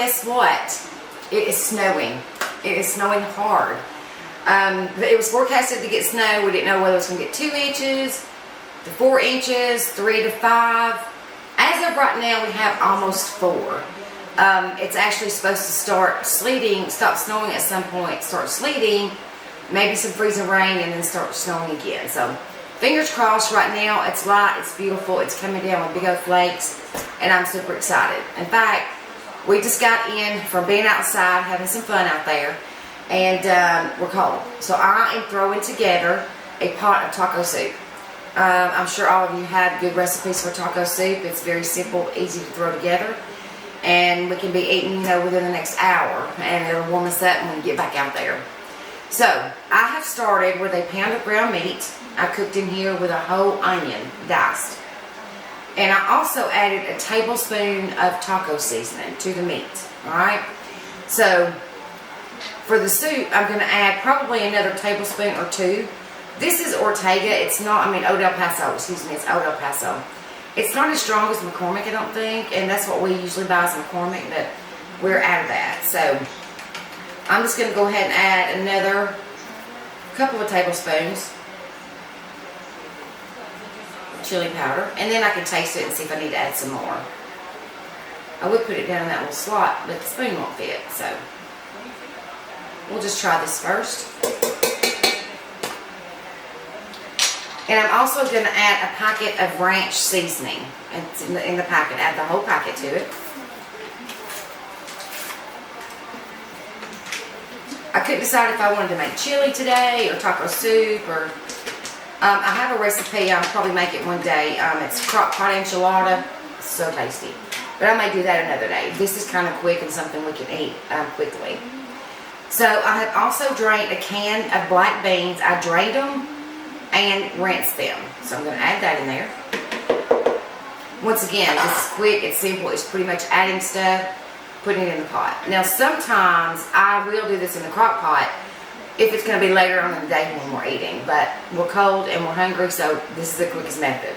guess what? It is snowing. It is snowing hard. It was forecasted to get snow. We didn't know whether it was going to get 2 inches, to 4 inches, 3 to 5. As of right now, we have almost 4. It's actually supposed to start sleeting, stop snowing at some point, start sleeting, maybe some freezing rain, and then start snowing again. So fingers crossed. Right now it's light, it's beautiful, it's coming down with big old flakes, and I'm super excited. In fact, we just got in from being outside, having some fun out there, and we're cold. So I am throwing together a pot of taco soup. I'm sure all of you have good recipes for taco soup. It's very simple, easy to throw together, and we can be eating, within the next hour, and it'll warm us up when we get back out there. So I have started with a pound of ground meat. I cooked in here with a whole onion diced, and I also added a tablespoon of taco seasoning to the meat. Alright, so for the soup I'm going to add probably another tablespoon or 2. This is Ortega. It's not, Old El Paso, excuse me, it's Old El Paso. It's not as strong as McCormick, I don't think, and that's what we usually buy as McCormick, but we're out of that. So I'm just going to go ahead and add another couple of tablespoons of chili powder, and then I can taste it and see if I need to add some more. I would put it down in that little slot, but the spoon won't fit, so we'll just try this first. And I'm also going to add a packet of ranch seasoning. It's in the packet. Add the whole packet to it. I couldn't decide if I wanted to make chili today or taco soup, or I have a recipe. I'll probably make it one day. It's crock pot enchilada. It's so tasty. But I may do that another day. This is kind of quick and something we can eat quickly. So I have also drained a can of black beans. I drained them and rinsed them. So I'm going to add that in there. Once again, this is quick, it's simple, it's pretty much adding stuff, putting it in the pot. Now sometimes I will do this in the crock pot if it's going to be later on in the day when we're eating, but we're cold and we're hungry, so this is the quickest method.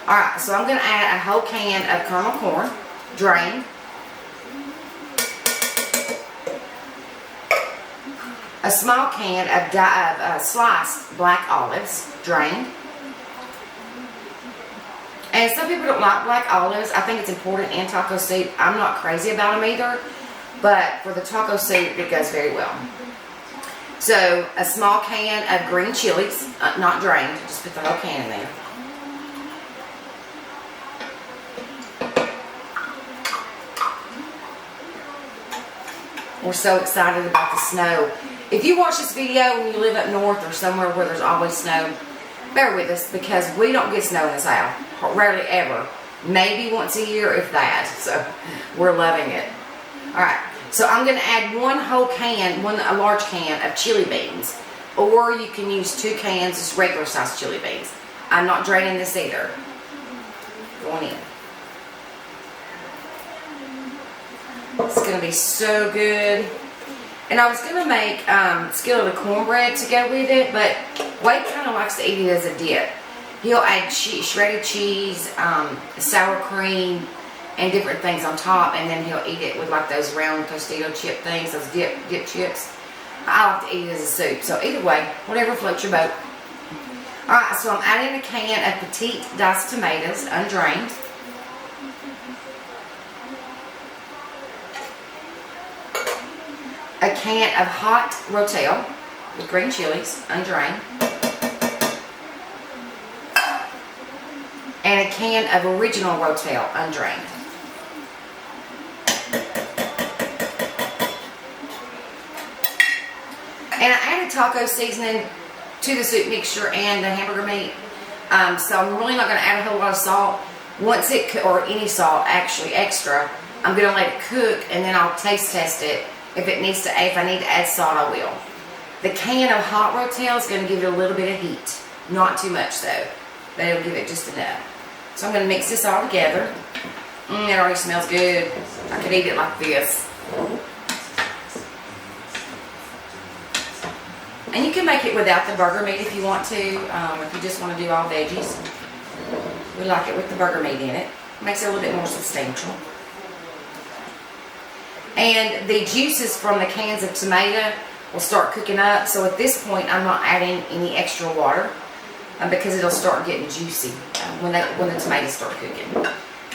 Alright, so I'm going to add a whole can of kernel corn, drained. A small can of sliced black olives, drained. And some people don't like black olives. I think it's important in taco soup. I'm not crazy about them either, but for the taco soup, it goes very well. So a small can of green chilies, not drained. Just put the whole can in there. We're so excited about the snow. If you watch this video and you live up north or somewhere where there's always snow, bear with us because we don't get snow in the South. Rarely ever. Maybe once a year, if that. So we're loving it. Alright, so I'm going to add one whole can, a large can of chili beans. Or you can use 2 cans, just regular size chili beans. I'm not draining this either. Going in. It's going to be so good. And I was going to make skillet of cornbread to go with it, but Wade kind of likes to eat it as a dip. He'll add shredded cheese, sour cream, and different things on top, and then he'll eat it with like those round Tostito chip things, those dip chips. I like to eat it as a soup, so either way, whatever floats your boat. Alright, so I'm adding a can of petite diced tomatoes, undrained. A can of hot rotel with green chilies, undrained. And a can of original rotel, undrained. And I added taco seasoning to the soup mixture and the hamburger meat. So I'm really not going to add a whole lot of salt. Once it, or any salt actually extra, I'm going to let it cook and then I'll taste test it. If I need to add salt, I will. The can of hot rotel is going to give it a little bit of heat. Not too much though, but it'll give it just enough. So I'm going to mix this all together. It already smells good. I could eat it like this. And you can make it without the burger meat if you want to, if you just want to do all veggies. We like it with the burger meat in it. Makes it a little bit more substantial. And the juices from the cans of tomato will start cooking up. So at this point, I'm not adding any extra water because it'll start getting juicy when the tomatoes start cooking.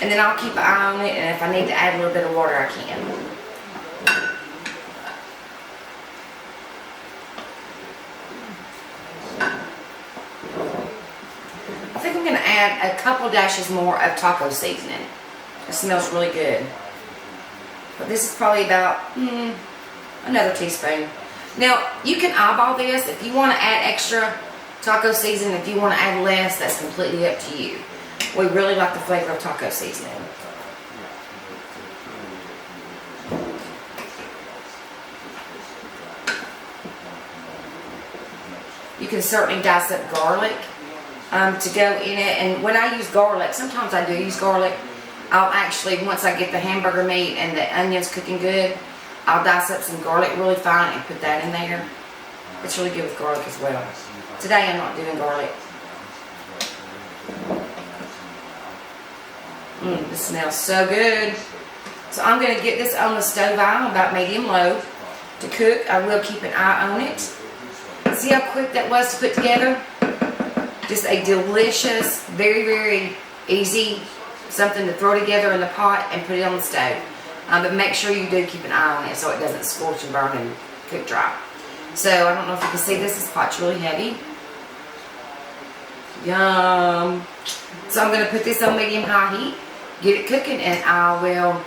And then I'll keep an eye on it, and if I need to add a little bit of water, I can. I think I'm going to add a couple dashes more of taco seasoning. It smells really good. But this is probably about another teaspoon. Now, you can eyeball this. If you want to add extra taco seasoning, if you want to add less, that's completely up to you. We really like the flavor of taco seasoning. You can certainly dice up garlic to go in it. And when I use garlic, sometimes I do use garlic. I'll actually, once I get the hamburger meat and the onions cooking good, I'll dice up some garlic really fine and put that in there. It's really good with garlic as well. Today I'm not doing garlic. This smells so good. So I'm going to get this on the stove on about medium-low to cook. I will keep an eye on it. See how quick that was to put together? Just a delicious, very, very easy something to throw together in the pot and put it on the stove. But make sure you do keep an eye on it so it doesn't scorch and burn and cook dry. So I don't know if you can see this pot's really heavy. Yum. So I'm going to put this on medium-high heat, get it cooking, and I will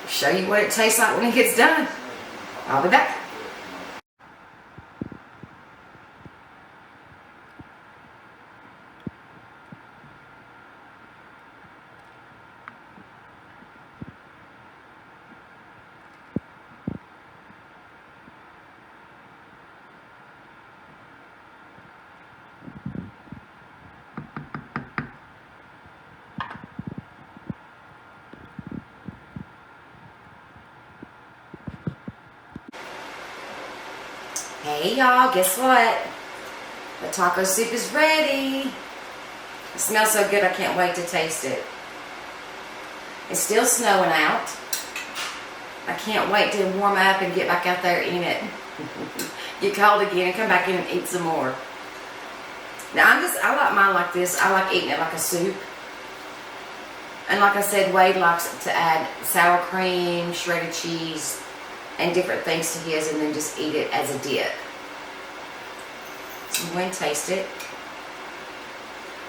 show you what it tastes like when it gets done. I'll be back. Hey y'all, guess what? The taco soup is ready. It smells so good I can't wait to taste it. It's still snowing out. I can't wait to warm up and get back out there and eat it. Get cold again and come back in and eat some more. Now I like mine like this. I like eating it like a soup. And like I said, Wade likes to add sour cream, shredded cheese, and different things to his, and then just eat it as a dip. So I'm going to taste it.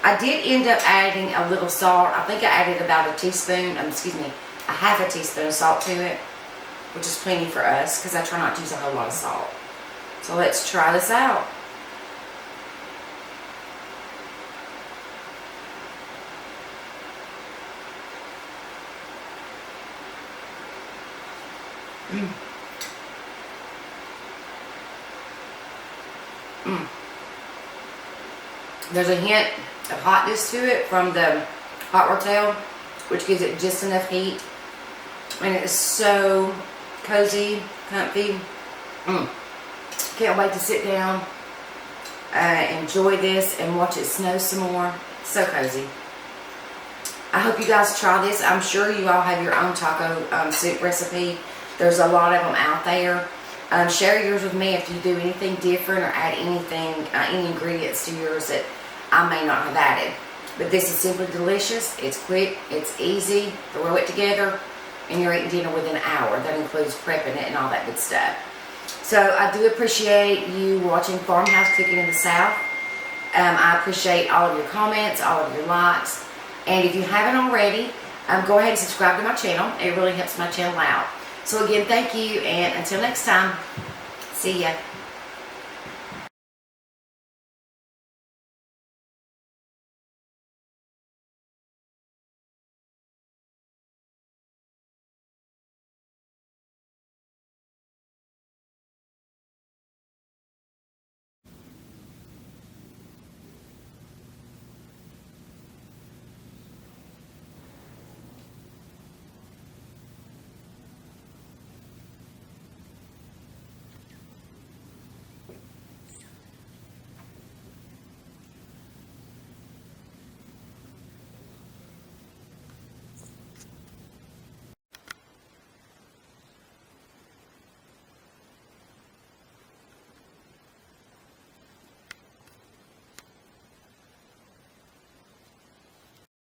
I did end up adding a little salt. I think I added about a half a teaspoon of salt to it, which is plenty for us because I try not to use a whole lot of salt. So let's try this out. There's a hint of hotness to it from the hot rotel, which gives it just enough heat. And it is so cozy, comfy. Can't wait to sit down, enjoy this, and watch it snow some more. So cozy. I hope you guys try this. I'm sure you all have your own taco soup recipe. There's a lot of them out there. Share yours with me if you do anything different or add anything, any ingredients to yours that I may not have added. But this is simply delicious. It's quick. It's easy. Throw it together and you're eating dinner within an hour. That includes prepping it and all that good stuff. So I do appreciate you watching Farmhouse Cooking in the South. I appreciate all of your comments, all of your likes. And if you haven't already, go ahead and subscribe to my channel. It really helps my channel out. So again, thank you, and until next time, see ya.